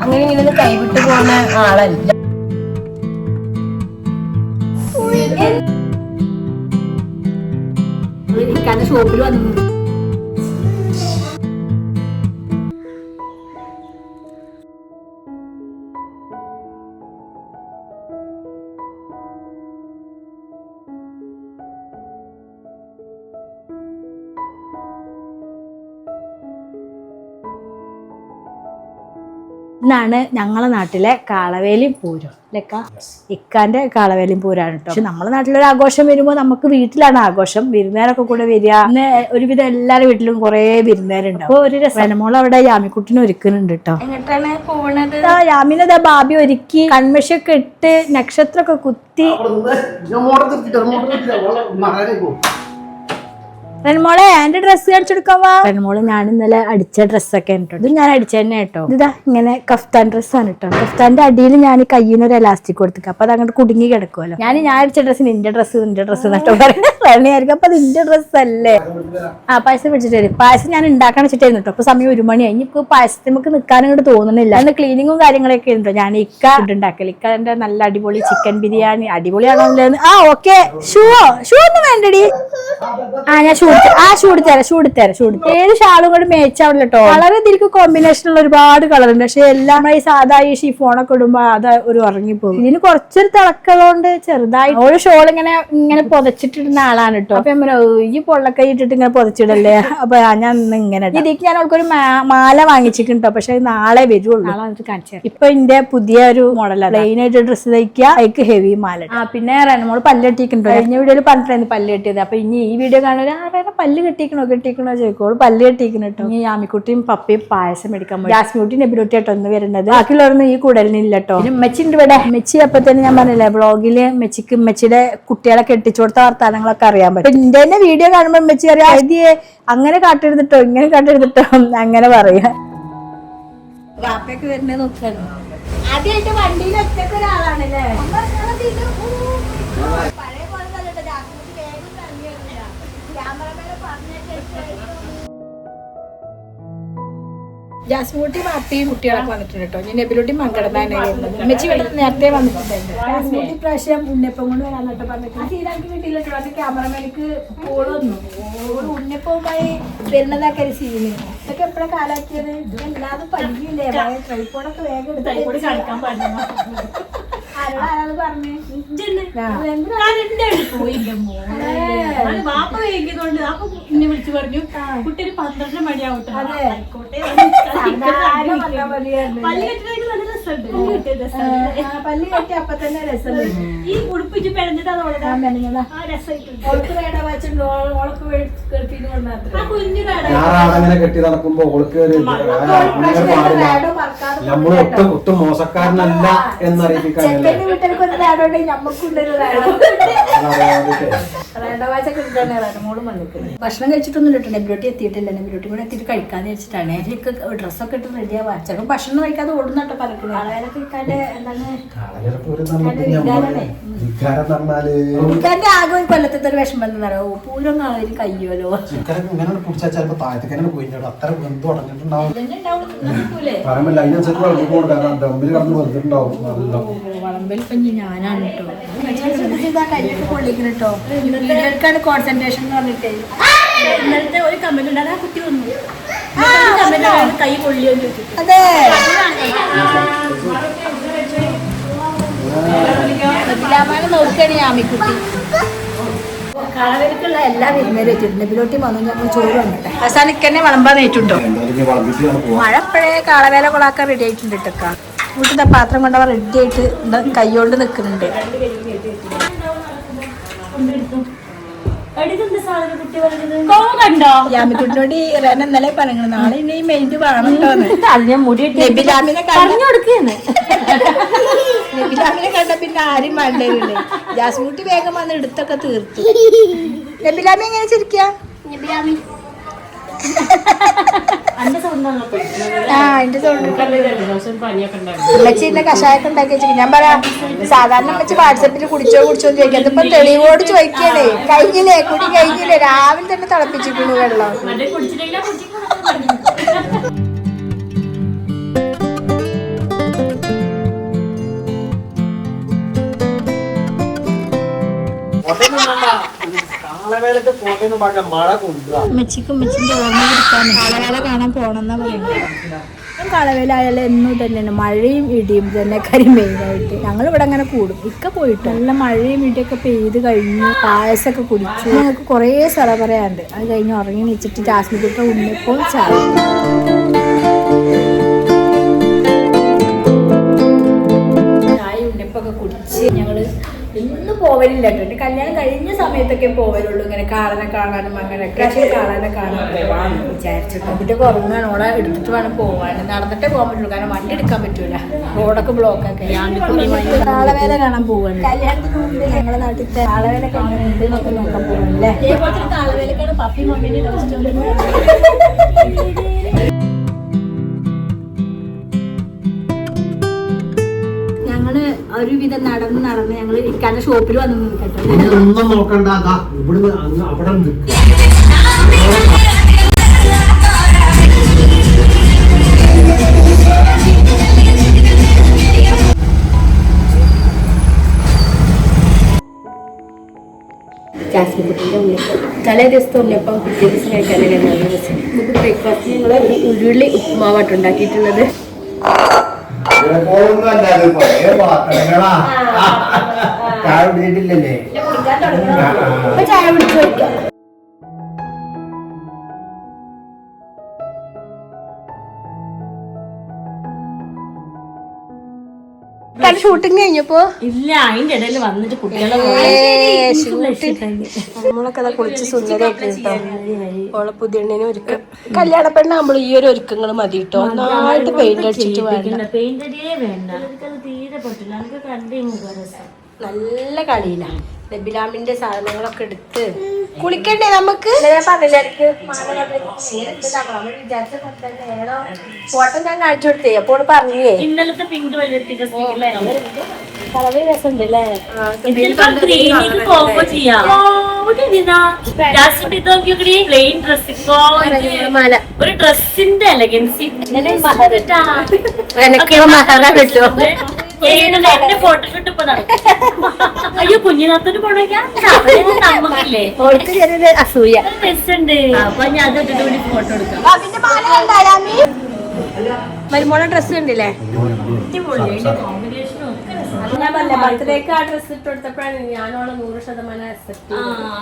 അങ്ങനെ ഇങ്ങനെ കൈവിട്ട് പോകുന്ന ആളല്ല. ഷോപ്പിൽ വന്നു ഇന്നാണ് ഞങ്ങളെ നാട്ടിലെ കാളവേലി പൂരം ലക്ക ഇക്കാന്റെ കാളവേലി പൂരാണ് കേട്ടോ. പക്ഷെ നമ്മളെ നാട്ടിലൊരു ആഘോഷം വരുമ്പോൾ നമുക്ക് വീട്ടിലാണ് ആഘോഷം. വിരുന്നേരൊക്കെ കൂടെ വരിക. അന്ന് ഒരുവിധം എല്ലാവരുടെ വീട്ടിലും കുറെ വിരുന്നേരുണ്ടാവും. അപ്പൊ ഒരു രസമോൾ അവിടെ യാമിക്കുട്ടിനെ ഒരുക്കുന്നുണ്ട് കേട്ടോ. എങ്ങോട്ടാണ് പോണത്? യാമിനതാ ബാബി ഒരുക്കി കൺമശൊക്കെ ഇട്ട് നക്ഷത്രമൊക്കെ കുത്തി. റെൻമോളെ എന്റെ ഡ്രസ്സ് കാണിച്ചെടുക്കാൻ വാ. റെൻമോള് ഞാൻ ഇന്നലെ അടിച്ച ഡ്രസ്സൊക്കെ കേട്ടോ. ഇത് ഞാൻ അടിച്ച തന്നെ കേട്ടോ. ഇതാ ഇങ്ങനെ കഫ്താൻ ഡ്രസ്സാണ് കേട്ടോ. കഫ്താന്റെ അടിയിൽ ഞാൻ കയ്യിന് ഒരു എലാസ്റ്റിക് കൊടുത്തിട്ട് അപ്പൊ അത് അങ്ങോട്ട് കുടുങ്ങി കിടക്കുമല്ലോ. ഞാൻ അടിച്ച ഡ്രസ്സ് നിന്റെ ഡ്രസ്സ് എന്നിട്ടോ പറയുന്നതായിരിക്കും. അപ്പൊ അത് നിന്റെ ഡ്രസ്സ് അല്ലേ. പായസം പിടിച്ചിട്ട് വരും. പായസം ഞാൻ ഉണ്ടാക്കാൻ വെച്ചിട്ടായിരുന്നു കേട്ടോ. അപ്പൊ സമയം 1 മണിയായി. ഇനിയിപ്പോ പായസത്തിൽ നമുക്ക് നിൽക്കാനും ഇങ്ങോട്ട് തോന്നുന്നില്ല. അന്ന് ക്ലീനിങ്ങും കാര്യങ്ങളൊക്കെ ഉണ്ടോ. ഞാൻ ഇക്ക ഫുഡ് ഉണ്ടാക്കല്. ഇക്കാന്റെ നല്ല അടിപൊളി ചിക്കൻ ബിരിയാണി അടിപൊളിയാണോ ഓക്കെ. ഷൂ ഒന്നും വേണ്ടടി. ഞാൻ ഷൂട് ഏത് ഷാളും കൂടെ മേച്ചാവില്ല കേട്ടോ. കളർ ഇതിലേക്ക് കോമ്പിനേഷനുള്ള ഒരുപാട് കളർ ഉണ്ട്. പക്ഷെ എല്ലാം ഈ സാധാ ഈ ഷിഫോണൊക്കെ ഇടുമ്പോ അത് ഒരു ഉറങ്ങിപ്പോകും. ഇതിന് കുറച്ചൊരു തിളക്കളോണ്ട് ചെറുതായി ഒരു ഷോൾ ഇങ്ങനെ പുതച്ചിട്ടിടുന്ന ആളാണ് കേട്ടോ. അപ്പൊ ഈ പൊള്ളക്കൈ ഇട്ടിട്ട് ഇങ്ങനെ പുതച്ചിടല്ലേ. അപ്പൊ ഞാൻ ഇങ്ങനെ ഇതിക്ക് ഞാൻ അവൾക്കൊരു മാല വാങ്ങിച്ചിട്ടുണ്ടോ. പക്ഷെ നാളെ വരുള്ളൂ. നാളെ വന്നിട്ട് കാണിച്ചു. ഇപ്പൊ എന്റെ പുതിയ ഒരു മോഡലാണ്. പ്ലെയിൻ ആയിട്ട് ഡ്രസ്സ് തയ്ക്കുക, അതിക്ക് ഹെവി മാല. പിന്നെ റെനമോള് പല്ല് കെട്ടിയിട്ടുണ്ടോ. കഴിഞ്ഞ വീഡിയോയിൽ പറഞ്ഞിട്ടായിരുന്നു പല്ല് കെട്ടിയത്. അപ്പൊ ഇനി ഈ വീഡിയോ കാണുക ആരുടെ പല്ല് കെട്ടിക്കണോ ചോദിക്കോളൂ. പല്ല് കെട്ടിക്കണം കേട്ടോ. ഈ യാമിക്കുട്ടിയും പപ്പയും പായസം മേടിക്കാൻ പോയി. ജാസ്മിക്കുട്ടി നെബിലുട്ടി കേട്ടോ ഒന്ന് വരുന്നത്. ബാക്കിയുള്ളവരൊന്നും ഈ കൂടലിനില്ല കേട്ടോ. പിന്നെ ഉമ്മച്ചിണ്ട് ഇവിടെ. ഉമ്മച്ചി അപ്പൊ തന്നെ ഞാൻ പറഞ്ഞില്ലേ വ്ളോഗില് ഉമ്മച്ചിയുടെ കുട്ടികളെ കെട്ടിച്ചു കൊടുത്ത വർത്താനങ്ങളൊക്കെ അറിയാൻ പറ്റും. എന്റെ തന്നെ വീഡിയോ കാണുമ്പോ ഉമ്മച്ചി അറിയാം ഇതിയെ അങ്ങനെ കാട്ടെടുത്തിട്ടോ ഇങ്ങനെ കാട്ടെടുത്തിട്ടോ അങ്ങനെ പറയാ. വാപ്പയൊക്കെ വരുന്നേ നോക്കാണ്. ആദ്യമായിട്ട് വണ്ടിയിൽ ഒറ്റക്ക് ഒരാളാണല്ലേ. ജാസ്മിക്കുട്ടി വാപ്പയും കുട്ടികളൊക്കെ വന്നിട്ടുണ്ട് കേട്ടോ. ഞാൻ നെബിലുട്ടി മങ്കടന്നാണ് വരുന്നത്. ഉമ്മച്ചി ഇവിടെ നേരത്തെ വന്നിട്ടുണ്ടായിരുന്നു. ജാസ്മിക്കുട്ടി പ്രാവശ്യം ഉണ്ണിയപ്പം കൊണ്ട് വരാന്നോട്ട് പറഞ്ഞിട്ട് സീതാക്കി കിട്ടിയില്ലോ. അത് ക്യാമറമാനിക്ക് ഓള് വന്നു. ഉണ്ണിയപ്പവുമായി വരുന്നതൊക്കെ ഒരു സീന്. ഇതൊക്കെ എപ്പോഴാണ് കാലാക്കിയത്? എല്ലാതും പഠിക്കില്ലേ. ട്രൈപ്പോഡൊക്കെ വേഗം എടുത്ത് കളിക്കാൻ പാടില്ല. ആരാള് പറഞ്ഞേ വാപ്പ വൈകിയതുകൊണ്ട് അപ്പൊ എന്നെ വിളിച്ചു പറഞ്ഞു കുട്ടി ഒരു 12 മണിയാവട്ടെ. പല്ല് കെട്ടി അപ്പൊ തന്നെ രസം. ഈ ഉടുപ്പിച്ച് പിഴഞ്ഞിട്ട് അത് ഞാനാണങ്ങനെ കെട്ടി നടക്കുമ്പോ ഓൾക്ക് നമ്മള് ഒട്ടും മോശക്കാരനല്ല എന്നറിയിപ്പിക്കാനല്ലേ. ഭക്ഷണം കഴിച്ചിട്ടൊന്നും ഇട്ടോ. നെബിലോട്ടി എത്തിയിട്ടില്ല. നെബിലോട്ടി കൂടെ എത്തിയിട്ട് കഴിക്കാന്ന് വെച്ചിട്ടാണ്. എനിക്ക് ഡ്രസ്സൊക്കെ ഇട്ട് റെഡിയാവാ. ചിലപ്പോൾ ഭക്ഷണം കഴിക്കാതെ ഓടുന്നോട്ടോ പലപ്പോഴും. ആളുകളൊക്കെ ഇക്കാന്റെ ഇക്കാന്റെ ആകെ ഒരു കൊല്ലത്തെ ഒരു വിഷമം എന്താ പറയുക. പൂരം കാണാൻ കയ്യോലോ. വളമ്പലിപ്പഞ്ഞ് ഞാനാണ് കേട്ടോ. കയ്യൊക്കെ പൊള്ളിക്കണം കേട്ടോ. വീഡിയോക്കാണ് കോൺസെൻട്രേഷൻ എന്ന് പറഞ്ഞിട്ടേ. ഇന്നലത്തെ ഒരു കമന്റ് ഉണ്ട്. ആ കുട്ടി വന്നു കൈ പൊള്ളിയോന്ന് ചോദിച്ചിട്ട്. അതെ നോക്കുകയാണ് യാമിക്കുട്ടി. കളവരിക്കുള്ള എല്ലാ വിരുന്നേരും വെച്ചിട്ടുണ്ട്. നെബിലോട്ടി വന്നു ഞങ്ങൾ ചോറ് വന്നിട്ടെ അവസാനം ഇക്കന്നെ വിളമ്പാൻ നേരിട്ടുണ്ടോ. മഴ എപ്പോഴേ കാളവേല കൊളാക്കാൻ റെഡി ആയിട്ടുണ്ട് കേട്ടൊക്കെ. വീട്ടിന്റെ പാത്രം കൊണ്ടവർ റെഡി ആയിട്ട് കൈകൊണ്ട് നിൽക്കുന്നുണ്ട്. യാമിക്കുട്ടിനോട് റെന ഇന്നലെ പറഞ്ഞു നാളെ ഇനി മെയിന്റ് വേണോന്ന്. നെബിലാമിനെ കണ്ട പിന്നെ ആരും വേണ്ടേ. ജാസ്മിക്കുട്ടി വേഗം വന്ന് എടുത്തൊക്കെ തീർത്തു. നെബിലാമി എങ്ങനെ ചിരിക്കാ? ഉമ്മച്ചിന്റെ കഷായൊക്കെ ഉണ്ടാക്കി വെച്ചിട്ട് ഞാൻ പറയാ സാധാരണ ഉമ്മച്ചി വാട്സപ്പിൽ കുടിച്ചോന്ന് ചോദിക്കാം. അതിപ്പോ തെളിവോട് ചോദിക്കണേ. കഴിഞ്ഞില്ലേ കുടി കഴിഞ്ഞില്ലേ. രാവിലെ തന്നെ തിളപ്പിച്ചിട്ടുണ്ട് വെള്ളം. ഇന്നലത്തെ ഫോട്ടോ മഴ കൊണ്ടുപോവാ. മെച്ചിക്കും മെച്ചിന്റെ ഓർമ്മ എടുക്കാൻ കാളവേല കാണാൻ പോണെന്നാ പറയുന്നത്. കളവേലായാലും എന്നും തന്നെയാണ് മഴയും ഇടിയും തന്നെ കാര്യം മെയിനായിട്ട്. ഞങ്ങൾ ഇവിടെ അങ്ങനെ കൂടും. ഇക്ക പോയിട്ട് നല്ല മഴയും ഇടിയൊക്കെ പെയ്ത് കഴിഞ്ഞ് പായസമൊക്കെ കുടിച്ചു. ഞങ്ങൾക്ക് കുറേ സ്ഥലം പറയാനുണ്ട്. അത് കഴിഞ്ഞ് ഉറങ്ങി വെച്ചിട്ട് ജാസ്മിക്കുട്ട ഉണ്ണിപ്പോൾ ചായ ഉണ്ണിപ്പൊക്കെ കുടിച്ച് ഞങ്ങള് ഇന്ന് പോവലില്ല കേട്ടോ. എന്റെ കല്യാണം കഴിഞ്ഞ സമയത്തൊക്കെ പോവലുള്ളൂ. ഇങ്ങനെ കാളനെ കാണാനും അങ്ങനെയൊക്കെ. പക്ഷേ കാളനെ കാണാൻ പോവാന്ന് വിചാരിച്ചിട്ട് കുട്ടിയൊക്കെ ഉറങ്ങാൻ ഓളെ എടുത്തിട്ട് വേണം പോവാൻ. നടന്നിട്ടേ പോകാൻ പറ്റുള്ളൂ, കാരണം വണ്ടി എടുക്കാൻ പറ്റൂല, റോഡൊക്കെ ബ്ലോക്കൊക്കെ. കാളവേല കാണാൻ പോവാണ്. കല്യാണത്തിന് മുമ്പ് ഞങ്ങളുടെ നാട്ടിലത്തെ കാളവേല കാണുന്നുണ്ട് എന്നൊക്കെ നോക്കാൻ പോവാണല്ലേ. കാളവേലക്കാണ് പപ്പി മമ്മീന്റെ ലവ് സ്റ്റോറി. ഞങ്ങള് ഒരുവിധം നടന്ന് ഞങ്ങള് ഇക്കാന്റെ ഷോപ്പിൽ വന്ന് നിൽക്കട്ടെ. ഇനി ഒന്നും നോക്കണ്ട, അതാ ഇവിടുന്ന് അങ്ങ് അവിടെ നിൽക്കുക. ജാസ്മിക്കുട്ടിന്റെ ഉണ്ണിയപ്പം തലേ ദിവസത്തെ ഉണ്ണിയപ്പം പിറ്റേ ദിവസം കഴിക്കാനൊക്കെ നല്ല രസം. നമുക്ക് ബ്രേക്ക്ഫാസ്റ്റ് ഞങ്ങൾ ഒരു ഉരുളി ഉപ്പുമാവാട്ട് ഉണ്ടാക്കിയിട്ടുള്ളത്. ചായ കുടിച്ചിട്ടില്ലല്ലേ? ചായ പിടിച്ചു വയ്ക്കാം. ഷൂട്ടിങ് കഴിഞ്ഞപ്പോ ഇല്ല, അതിന്റെ ഇടയിൽ വന്നിട്ട് കുട്ടികളെ നമ്മളൊക്കെ അതാ കുളിച്ച് സുന്ദരമായിട്ട് ഓളെ പുതിയണ്ണിനും ഒരുക്കം. കല്യാണ പെണ്ണാകുമ്പോൾ ഈ ഒരു ഒരുക്കങ്ങൾ മതി കേട്ടോ. നന്നായിട്ട് പെയിന്റ് അടിച്ചിട്ട് വേണ്ട, പെയിന്റ് അടിയേ വേണ്ട. എനിക്കത് തീരെ പറ്റില്ല. എനിക്ക് കണ്ടേ മുഖരസം നല്ല കളിയില്ല. നബിലാമിന്റെ സാധനങ്ങളൊക്കെ എടുത്ത് കുളിക്കണ്ടേ നമുക്ക്? ഫോട്ടോ ഞാൻ കാണിച്ചു കൊടുത്തേ, അപ്പോൾ പറഞ്ഞേ ഇന്നലത്തെ പിങ്ക് വൈലറ്റ് കളറ് രസമുണ്ട് അല്ലേ? ഒരു ഡ്രസ്സിന്റെ എലഗൻസി എന്റെ ഫോട്ടോഷൂട്ട് ഇപ്പൊ അയ്യോ കുഞ്ഞിനാത്തോട്ട് പോണേക്കാല്ലേ അസൂയ രസമുണ്ട്. അപ്പൊ ഞാൻ അതൊക്കെ കൂടി ഫോട്ടോ എടുക്കാം. മരുമോളെ ഡ്രസ്സ് കണ്ടില്ലേ? കോമ്പിനേഷനും ഞാൻ പറഞ്ഞ ബർത്ത്ഡേക്ക് ആ ഡ്രസ്സ് ഇട്ട് കൊടുത്തപ്പോഴാണ് ഞാനോളെ 100% അക്സെപ്റ്റ്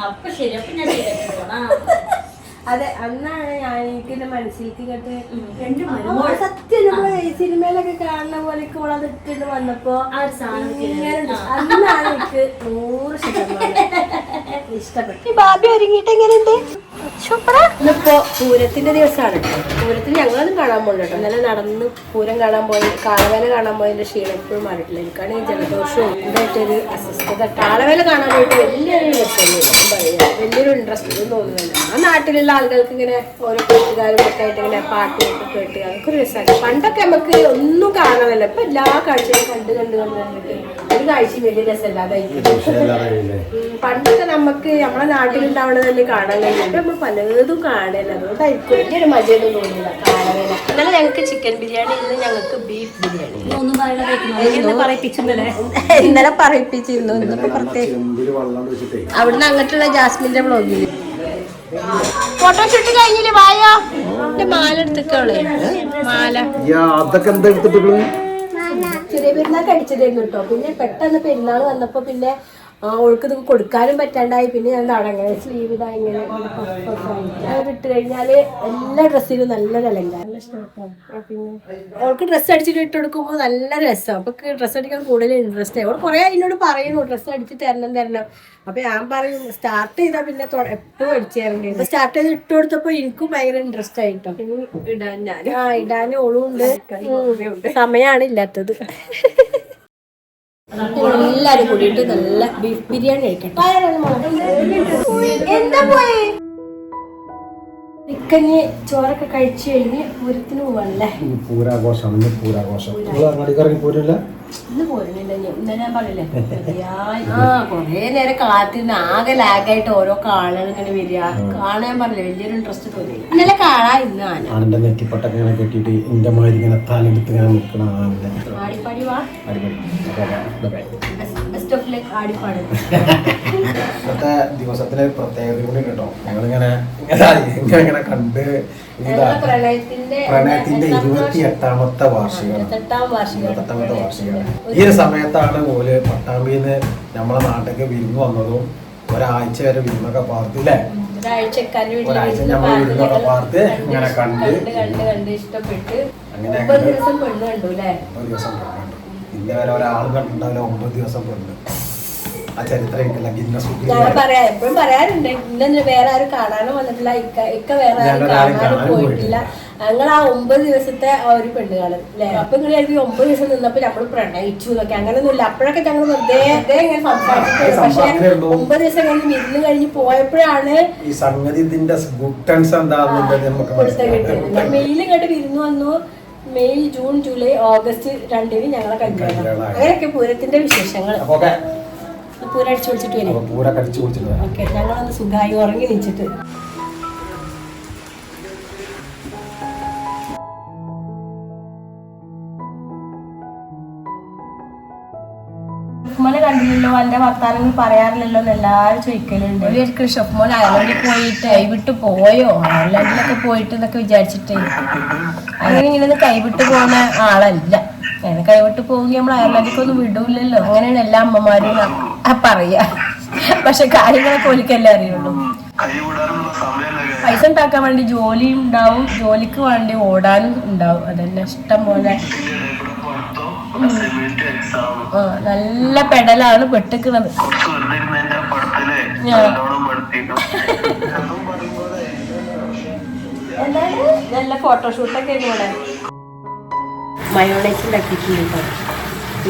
അപ്പൊ ശരി. അപ്പൊ ഞാൻ അതെ, അന്നാണ് ഞാൻ എനിക്ക് മനസ്സിലേക്ക് കേട്ട് സത്യം സിനിമയിലൊക്കെ കാണുന്ന പോലെ ഓളത് ഇട്ടിട്ട് വന്നപ്പോ അന്നാണ് എനിക്ക് 100% ഇഷ്ടപ്പെട്ടു. ബാബി ഒരുങ്ങിട്ട് എങ്ങനെയുണ്ട്? ഇന്നിപ്പോ പൂരത്തിന്റെ ദിവസമാണ്. പൂരത്തിന് ഞങ്ങളൊന്നും കാണാൻ പോകണ്ട കേട്ടോ. ഇന്നലെ നടന്ന് പൂരം കാണാൻ പോയി, കാളവേല കാണാൻ പോയതിന്റെ ക്ഷീണം എപ്പോഴും മാറിയിട്ടില്ല. എനിക്കാണെങ്കിൽ ജലദോഷവും ഇതായിട്ടൊരു അസ്വസ്ഥത. കാളവേല കാണാൻ പോയിട്ട് വലിയൊരു വലിയൊരു ഇൻട്രസ്റ്റ് ഒന്നും തോന്നുന്നില്ല. ആ നാട്ടിലുള്ള ആളുകൾക്ക് ഇങ്ങനെ ഓരോ കൂട്ടുകാരും ഒക്കെ ആയിട്ട് ഇങ്ങനെ പാട്ടൊക്കെ കേട്ട് അതൊക്കെ ഒരു രസമാണ്. പണ്ടൊക്കെ നമുക്ക് ഒന്നും കാണാനല്ല, ഇപ്പൊ എല്ലാ കാഴ്ചയും കണ്ടിട്ട് ഒരു കാഴ്ചയും വലിയ രസമല്ലാതായിരിക്കും. പണ്ടൊക്കെ നമുക്ക് നമ്മളെ നാട്ടിലുണ്ടാവണത് തന്നെ കാണാൻ കഴിയും. നമ്മൾ പലതും കാണല്ല, അതുകൊണ്ടായിരിക്കും വലിയൊരു മജയൊന്നും തോന്നില്ല കാളവേല. ഇന്നലെ ഞങ്ങൾക്ക് ചിക്കൻ ബിരിയാണി, ഇന്ന് ഞങ്ങൾക്ക് ബീഫ് ബിരിയാണി. ഇന്നലെ പറയിപ്പിച്ചിരുന്നു. ഇന്നിപ്പോ പ്രത്യേകം അവിടുന്ന് അങ്ങോട്ടുള്ള ജാസ്മിന്റെ വ്ളോഗില് ഫോട്ടോഷൂട്ട് കഴിഞ്ഞില്ലേ? വായോ എന്റെ മാല എടുത്തിട്ടോളെ. മാല അതൊക്കെ എന്താ എടുത്തിട്ട് ചെറിയ പെരുന്നാൾ അടിച്ചതായിരുന്നു കേട്ടോ. പിന്നെ പെട്ടെന്ന് പെരുന്നാൾ വന്നപ്പോ പിന്നെ ഓൾക്ക് ഇത് കൊടുക്കാനും പറ്റാണ്ടായി. പിന്നെ ഞാൻ അങ്ങനെ സ്ലീവ് ഇതാ ഇങ്ങനെ ഇട്ട് കഴിഞ്ഞാല് എല്ലാ ഡ്രസ്സിലും നല്ലൊരു അലങ്കാരം. പിന്നെ ഓൾക്ക് ഡ്രസ്സ് അടിച്ചിട്ട് ഇട്ട് കൊടുക്കുമ്പോൾ നല്ല രസം. അപ്പൊ ഡ്രസ്സ് അടിക്കാൻ കൂടുതൽ ഇൻട്രസ്റ്റ് ആയി. ഓൾ കുറെ എന്നോട് പറയുന്നു ഡ്രസ്സ് അടിച്ച് തരണം. അപ്പൊ ഞാൻ പറയും സ്റ്റാർട്ട് ചെയ്താൽ പിന്നെ എപ്പോഴും അടിച്ചു തരണ്ടേ. അപ്പൊ സ്റ്റാർട്ട് ചെയ്ത് ഇട്ട് കൊടുത്തപ്പോ എനിക്കും ഭയങ്കര ഇൻട്രസ്റ്റ് ആയിട്ടോ. ഇടാനും ഓളും ഉണ്ട്. സമയമാണ് ഇല്ലാത്തത്. എല്ലാരും കൂടിയിട്ട് നല്ല ബീഫ് ബിരിയാണി കഴിക്കട്ടെ. എന്താ പോയി ഇക്കഞ്ഞ് ചോറൊക്കെ കഴിച്ചു കഴിഞ്ഞ് പൂരത്തിന് പോവാണല്ലേ? പൂരാഘോഷം. അങ്ങാടിക്കറങ്ങി പോരില്ല, ഇന്ന് പോരുന്നില്ല. ഇന്നലെ ഞാൻ പറഞ്ഞില്ലേ കൊറേ നേരം കാത്തിരുന്ന് ആകെ ലാഗായിട്ട് ഓരോ കാണാൻ ഇങ്ങനെ വരിക. കാണാൻ പറഞ്ഞില്ല, വലിയൊരു ഇൻട്രസ്റ്റ് തോന്നി. ഇന്നലെ കാണാ, ഇന്ന് ആനന്റെ നെറ്റിപ്പട്ടൊക്കെ ഇങ്ങനെ കെട്ടിയിട്ട് എന്റെ മാതിരി ഇങ്ങനെ തലെടുത്ത് ഇങ്ങനെ നിൽക്കണം. ആടിപ്പാടി വാ. അടിപൊളി. ബെസ്റ്റ് ഓഫ് ലക്ക് ആടിപ്പാട്. ഇന്നത്തെ ദിവസത്തിന് പ്രത്യേകത കൂടി കേട്ടോ. ഞങ്ങളിങ്ങനെ ഇങ്ങനെ കണ്ട് പ്രണയത്തിന്റെ 28ാമത്തെ വാർഷികമാണ്. 28ാമത്തെ വാർഷികമാണ്. ഈ ഒരു സമയത്താണ് ഓല് പട്ടാമ്പിന്ന് നമ്മളെ നാട്ടിലേക്ക് വിരുന്ന് വന്നതും ഒരാഴ്ച വരെ വിരുന്നൊക്കെ പാർത്തില്ലേ. ഒരാഴ്ച നമ്മൾ വിരുന്നൊക്കെ പാർത്ത് ഇങ്ങനെ കണ്ട് ഇഷ്ടപ്പെട്ട് അങ്ങനെ 9 ദിവസം പെണ്ണ് കണ്ടു അല്ലേ? ഒരു ദിവസം പെണ്ണ് ഇന്ന വരെ ഒരാൾ കണ്ടിട്ടുണ്ടാവില്ല 9 ദിവസം പെണ്ണ്. ആ ചരിത്രം എനിക്കല്ല ഗിന്നസ് ബുക്കിൽ ഞാൻ പറയാം, എപ്പോഴും പറയാറുണ്ട് ഇന്നെ വേറെ ആരും കാണാനും വന്നിട്ടില്ല, ഇക്ക വേറെ ആരും കാണാനും പോയിട്ടില്ല. ഞങ്ങൾ ആ 9 ദിവസത്തെ ആ ഒരു പെണ്ണ് കാണും അല്ലെ. അപ്പൊ ഇങ്ങനെ 9 ദിവസം നിന്നപ്പോ നമ്മൾ പ്രണയിച്ചു എന്നൊക്കെ അങ്ങനെയൊന്നും ഇല്ല. അപ്പോഴൊക്കെ ഞങ്ങൾ വെറുതെ ഇങ്ങനെ സംസാരിച്ചിട്ടുണ്ട്. പക്ഷെ 9 ദിവസം കഴിഞ്ഞ് വിരുന്ന് കഴിഞ്ഞ് പോയപ്പോഴാണ് ഈ സംഗതി ഇതിന്റെ ഗുട്ടൻസ് എന്താണെന്നുള്ളത് നമുക്ക് കിട്ടിയത്. മെയിൽ ഇങ്ങോട്ട് വിരുന്ന് വന്നു. മെയ്, ജൂൺ, ജൂലൈ, ഓഗസ്റ്റ് 2 ഞങ്ങളെ കല്യാണം. അങ്ങനെയൊക്കെ പൂരത്തിന്റെ വിശേഷങ്ങൾ. പൂരം അടിച്ചു വിളിച്ചിട്ട് വരും. ഓക്കെ, ഞങ്ങളൊന്ന് സുഖമായി ഉറങ്ങി നീച്ചിട്ട്. ഷെഫ്മോനെ കണ്ടില്ലല്ലോ, എന്റെ വർത്താനങ്ങൾ പറയാറില്ലല്ലോ എന്ന് എല്ലാവരും ചോദിക്കലുണ്ട്. ഒരിക്കലും ഷെഫ്മോൻ അയർലൻഡിൽ പോയിട്ട് കൈവിട്ട് പോയോ, അയർലൻഡിലൊക്കെ പോയിട്ട് എന്നൊക്കെ വിചാരിച്ചിട്ട് അങ്ങനെ ഇങ്ങനെ കൈവിട്ട് പോകുന്ന ആളല്ല. അങ്ങനെ കൈവിട്ട് പോകുമെങ്കിൽ നമ്മൾ അയർലൻഡിലേക്കൊന്നും വിടൂല്ലല്ലോ. അങ്ങനെയാണ് എല്ലാ അമ്മമാരും പറയാ. പക്ഷെ കാര്യങ്ങളൊക്കെ ഒലിക്കല്ലേ അറിയുള്ളൂ. പൈസ ഉണ്ടാക്കാൻ വേണ്ടി ജോലി ഉണ്ടാവും, ജോലിക്ക് വേണ്ടി ഓടാനും ഉണ്ടാവും. അതന്നെ ഇഷ്ടം പോലെ. നല്ല പെടലാണ് പെട്ടിക്കണത്. നല്ല ഫോട്ടോഷൂട്ടൊക്കെ ഇവിടെ. മയോണൈസ് ഉണ്ടാക്കിയിട്ടുണ്ട്.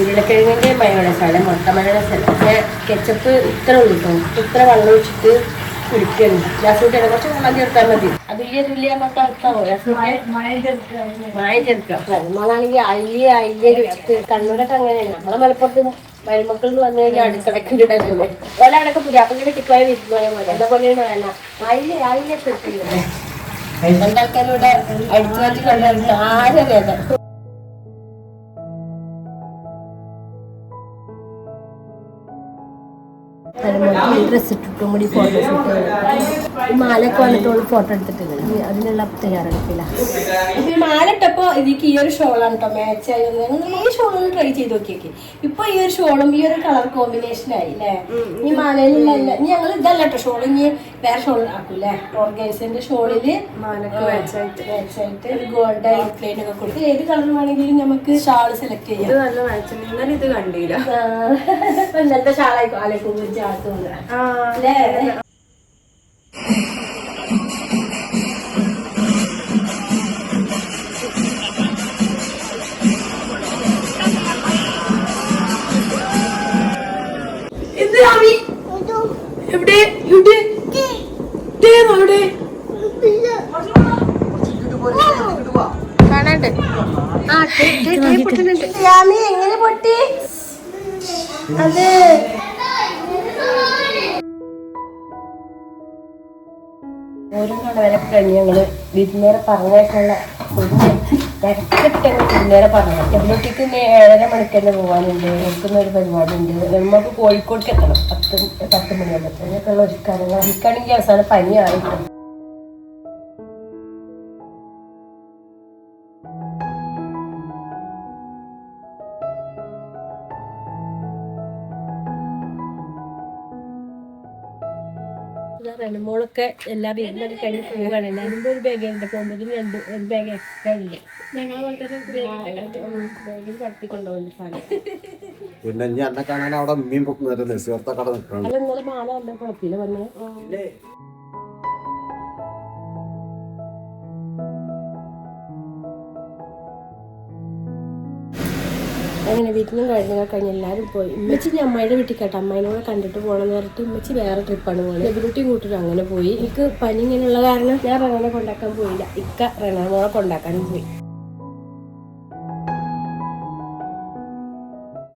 ഉരുളക്കിഴങ്ങിന്റെ മയോണൈസാണ്, മുട്ട മയോണൈസല്ല. ഞാൻ കെച്ചപ്പ് ഇത്ര ഉള്ളൂ, ഇത്ര വെള്ളം ഒഴിച്ചിട്ട് കുടിക്കുന്നു. ഗ്യാസൂട്ടിയാണ് കുറച്ച് വെള്ളം ചേർത്താൽ മതി. അതില്ലേ നമുക്ക് അടുത്താവോ മായം ചേർക്കാം. നമ്മളാണെങ്കിൽ അയ്യ വെച്ചിട്ട് കണ്ണൂരൊക്കെ അങ്ങനെയാണ്. നമ്മളെ മലപ്പുറത്ത് മരുമക്കൾ എന്ന് വന്നു കഴിഞ്ഞാൽ അടുക്കളക്ക് ഇടല്ലേ. ഓല അടക്കം പുരാപ്പങ്ങനെ കിട്ടുവാൻ വിരുന്നോയ പോലെ അതേപോലെയാണ് വേണ്ട അയ്യ ചെറുക്കില്ലേ. രണ്ടാൾക്കാരിവിടെ അടിച്ചു മാറ്റി കൊണ്ടുവരുന്നത് ആരറിയാതെ. ഡ്രസ് ഇട്ടിട്ടും കൂടി ഫോട്ടോ ഷൂട്ട് ഈ മാലൊക്കെ വന്നിട്ടുള്ള ഫോട്ടോ എടുത്തിട്ടില്ല. അതിനുള്ള തയ്യാറെടുപ്പില്ല. ഇപ്പൊ ഈ മാല ഇട്ടപ്പോ ഇതിക്ക് ഈ ഒരു ഷോളാണ് കേട്ടോ മാച്ച് ആയി. നിങ്ങൾ ഈ ഷോളൊന്ന് ട്രൈ ചെയ്ത് നോക്കിയേക്ക്. ഇപ്പൊ ഈ ഒരു ഷോളും ഈ ഒരു കളർ കോമ്പിനേഷൻ ആയി അല്ലേ. ഈ മാലയിലുള്ള ഇനി ഞങ്ങൾ ഇതല്ല കേട്ടോ ഷോൾ, ഇനി വേറെ ഷോൾ ആക്കൂല്ലേ. ഓർഗൻസിന്റെ ഷോളില് മാലൊക്കെ മാച്ചായിട്ട് ഒരു ഗോൾഡ് ഔട്ട്ലൈൻ ഒക്കെ കൊടുത്ത് ഏത് കളർ വേണമെങ്കിലും നമുക്ക് ഷാള് സെലക്ട് ചെയ്യാം. നല്ല മാച്ച്. ഇന്നലെ ഇത് കണ്ടില്ല. ഇന്നലത്തെ ഷാളായിക്കോ ആലേക്കും കുറിച്ച് ആക്കുന്നുണ്ട് അല്ലേ. കാണാണ്ട് എങ്ങനെ പൊട്ടി അത് ഓരോ കടവരെ കഴിഞ്ഞ് ഞങ്ങള് വിരുന്നേരെ പറഞ്ഞേക്കുള്ള വിരുന്നേരെ പറഞ്ഞു. എവിടേക്ക് 7:30 മണിക്ക് തന്നെ പോകാനുണ്ട്. നോക്കുന്ന ഒരു പരിപാടി ഉണ്ട്. നമുക്ക് കോഴിക്കോടേക്ക് എത്തണം 10 മണിയാകുമ്പോൾ. അതിനൊക്കെയുള്ള ഒരു കാര്യങ്ങൾ എനിക്കാണെങ്കിൽ അവസാനം പനിയായിട്ട്. റെനമോളൊക്കെ എല്ലാ വീട്ടിലൊക്കെ കഴിഞ്ഞ് പോവുകയാണ്. എല്ലാവരും ഒരു ബാഗുണ്ട്, പോകുമ്പോഴും ഒരു ബാഗ് എക്സ്ട്രാ ഉണ്ട്. ഞങ്ങളെ ബാഗിൽ കടത്തിക്കൊണ്ടുപോകുന്ന സാധനം. പിന്നെ ഇനി എന്നെ കാണാൻ അവിടെ മീൻ പൊക്കുന്നത് നെസ്വർത്ത കട നിൽക്കണം. അല്ല ഇന്നലെ മാല അല്ല കുഴപ്പമില്ല പറഞ്ഞത്. അങ്ങനെ വീട്ടിലും കഴിഞ്ഞ് എല്ലാവരും പോയി. ഉമ്മച്ചി അമ്മയുടെ വീട്ടിൽ കേട്ടോ, അമ്മേനോടെ കണ്ടിട്ട് പോകണം നേരിട്ട്. ഉമ്മച്ചി വേറെ ട്രിപ്പാണ് പോകുന്നത്. എബിലിറ്റി കൂട്ടിട്ട് അങ്ങനെ പോയി. എനിക്ക് പനി ഇങ്ങനെയുള്ള കാരണം ഞാൻ റെനോനെ കൊണ്ടാക്കാൻ പോയില്ല. ഇക്ക റെനോനെ കൊണ്ടാക്കാനും പോയി.